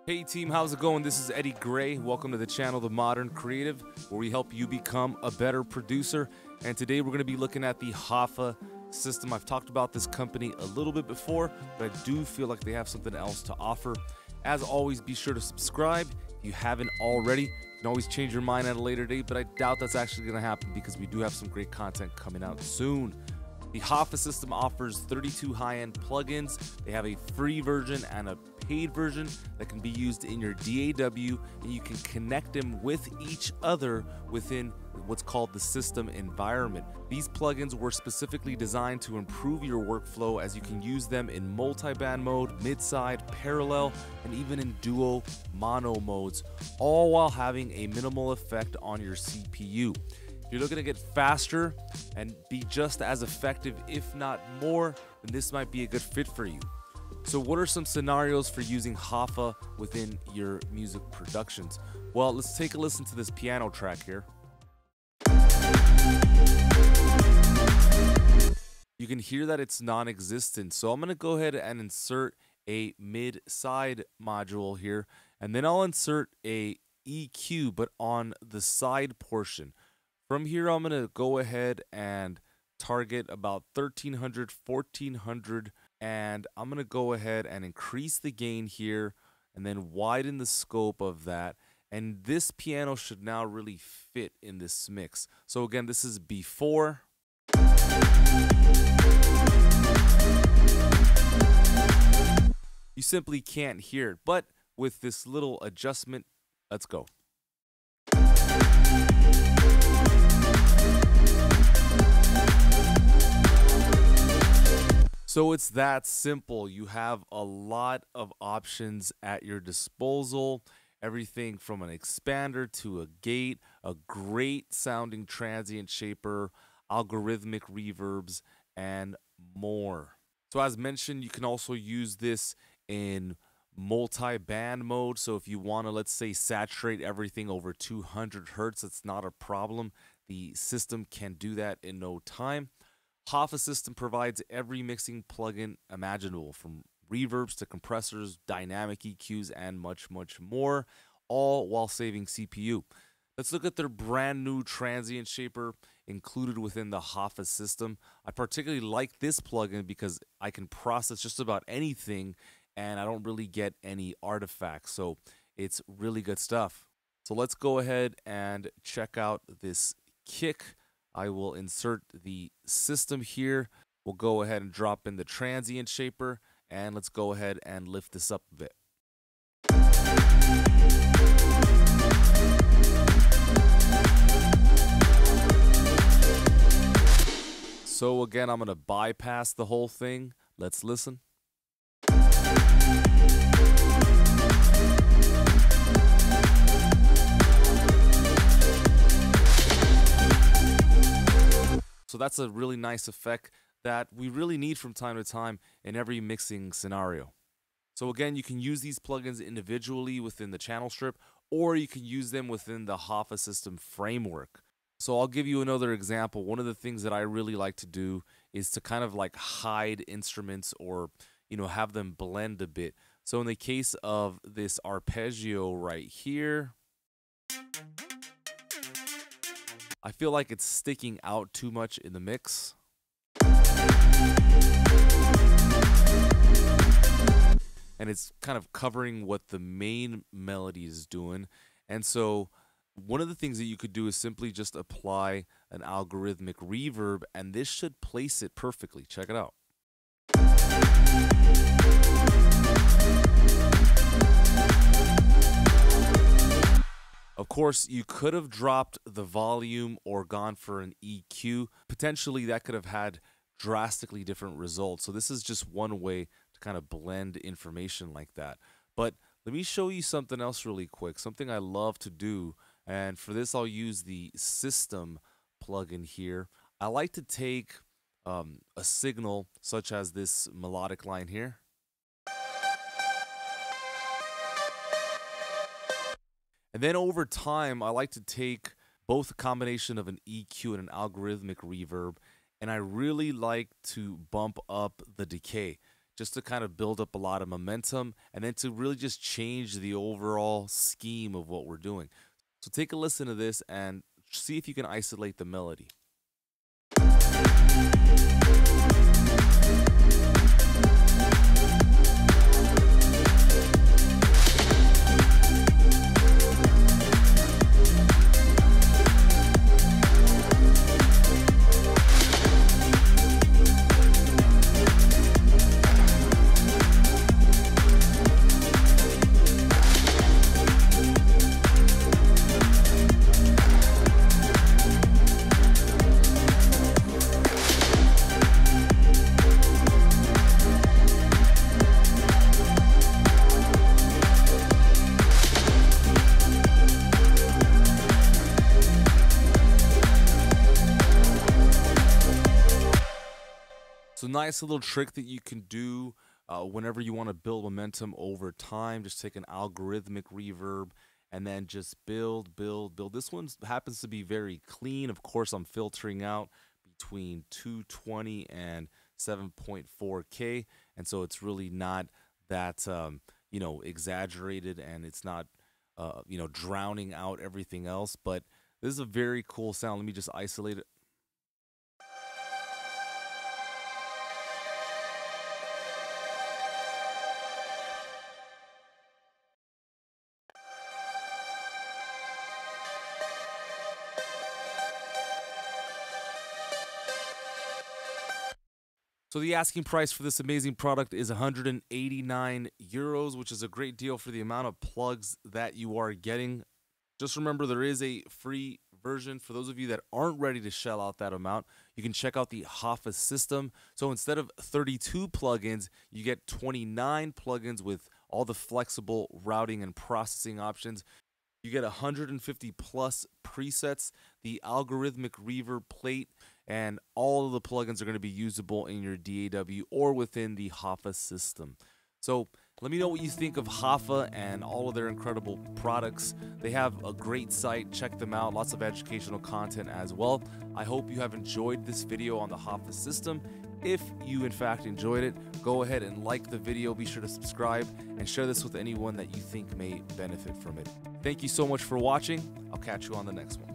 Hey team, how's it going? This is Eddie Gray. Welcome to the channel, The Modern Creative, where we help you become a better producer. And today we're going to be looking at the HOFA system. I've talked about this company a little bit before, but I do feel like they have something else to offer. As always, be sure to subscribe if you haven't already. You can always change your mind at a later date, but I doubt that's actually going to happen because we do have some great content coming out soon. The HOFA system offers 32 high-end plugins. They have a free version and a paid version that can be used in your DAW, and you can connect them with each other within what's called the system environment. These plugins were specifically designed to improve your workflow, as you can use them in multi-band mode, mid-side, parallel, and even in duo mono modes, all while having a minimal effect on your CPU. If you're looking to get faster and be just as effective, if not more, then this might be a good fit for you. So what are some scenarios for using HOFA within your music productions? Well, let's take a listen to this piano track here. You can hear that it's non-existent. So I'm going to go ahead and insert a mid-side module here, and then I'll insert a EQ, but on the side portion. From here, I'm going to go ahead and target about 1300, 1400, and I'm going to go ahead and increase the gain here and then widen the scope of that. And this piano should now really fit in this mix. So again, this is before. You simply can't hear it, but with this little adjustment, let's go. So it's that simple. You have a lot of options at your disposal. Everything from an expander to a gate, a great sounding transient shaper, algorithmic reverbs, and more. So as mentioned, you can also use this in multi-band mode. So if you want to, let's say, saturate everything over 200 hertz, it's not a problem. The system can do that in no time. HOFA system provides every mixing plugin imaginable, from reverbs to compressors, dynamic EQs, and much, much more, all while saving CPU. Let's look at their brand new transient shaper included within the HOFA system. I particularly like this plugin because I can process just about anything and I don't really get any artifacts. So it's really good stuff. So let's go ahead and check out this kick. I will insert the system here. We'll go ahead and drop in the transient shaper, and let's go ahead and lift this up a bit. So again, I'm going to bypass the whole thing. Let's listen. So that's a really nice effect that we really need from time to time in every mixing scenario. So again, you can use these plugins individually within the channel strip, or you can use them within the HOFA system framework. So I'll give you another example. One of the things that I really like to do is to kind of like hide instruments, or, you know, have them blend a bit. So in the case of this arpeggio right here, I feel like it's sticking out too much in the mix. And it's kind of covering what the main melody is doing. And so one of the things that you could do is simply just apply an algorithmic reverb, and this should place it perfectly. Check it out. Of course, you could have dropped the volume or gone for an EQ. Potentially, that could have had drastically different results. So this is just one way to kind of blend information like that. But let me show you something else really quick, something I love to do. And for this, I'll use the system plugin here. I like to take a signal such as this melodic line here. And then over time, I like to take both a combination of an EQ and an algorithmic reverb, and I really like to bump up the decay. just to kind of build up a lot of momentum and then to really just change the overall scheme of what we're doing. So take a listen to this and see if you can isolate the melody. So nice little trick that you can do whenever you want to build momentum over time. Just take an algorithmic reverb and then just build. This one happens to be very clean. Of course, I'm filtering out between 220 and 7.4K, and so it's really not that exaggerated, and it's not drowning out everything else. But this is a very cool sound. Let me just isolate it. So the asking price for this amazing product is 189 euros, which is a great deal for the amount of plugs that you are getting. Just remember, there is a free version for those of you that aren't ready to shell out that amount. You can check out the HOFA system. So instead of 32 plugins, you get 29 plugins with all the flexible routing and processing options. You get 150 plus presets, the algorithmic reverb plate, and all of the plugins are going to be usable in your DAW or within the HOFA system. So let me know what you think of HOFA and all of their incredible products. They have a great site. Check them out. Lots of educational content as well. I hope you have enjoyed this video on the HOFA system. If you in fact enjoyed it, go ahead and like the video. Be sure to subscribe and share this with anyone that you think may benefit from it. Thank you so much for watching. I'll catch you on the next one.